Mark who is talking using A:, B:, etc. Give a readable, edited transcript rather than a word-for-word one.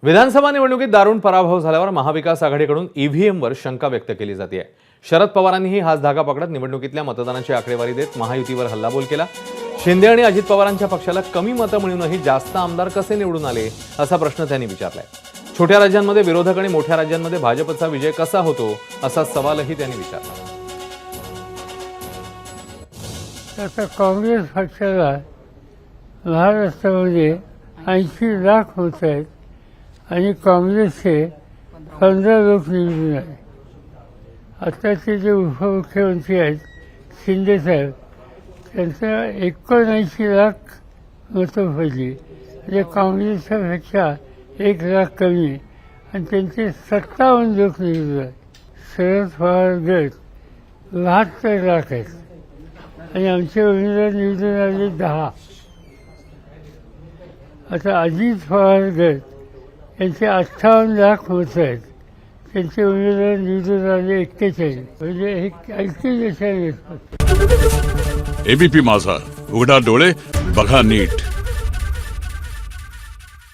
A: विधानसभा निवडणुकीत दारुण पराभव झाल्यावर महाविकास आघाडीकडून ईव्हीएमवर शंका व्यक्त केली जाते आहे। शरद पवारांनीही हाच धागा पकडत निवडणुकीतल्या मतदानाची आकडेवारी देत महायुतीवर हल्लाबोल केला। शिंदे आणि अजित पवारांच्या पक्षाला कमी मतं मिळूनही जास्त आमदार कसे निवडून आले असा प्रश्न त्यांनी विचारलाय। छोट्या राज्यांमध्ये विरोधक आणि मोठ्या राज्यांमध्ये भाजपचा विजय कसा होतो असा सवालही त्यांनी विचारला।
B: आता काँग्रेस पक्षाला महाराष्ट्रामध्ये 80 लाख होत आहेत आणि काँग्रेसचे 15 लोक निवडून आले। आताचे जे उपमुख्यमंत्री आहेत शिंदे साहेब, त्यांचं 79 लाख मतं पडली, म्हणजे काँग्रेसच्या पेक्षा 1 लाख कमी आणि त्यांचे 57 लोक निवडून आले। शरद पवार गट 72 लाख आहेत आणि आमचे उमेदवार निवडून आले 10। आता अजित पवार गट यांचे 58 लाख मतं आहेत, त्यांचे उमेदवार निवडून आले 41, म्हणजे एक 80
C: एबीपी माझा, उघडा डोळे बघा नीट।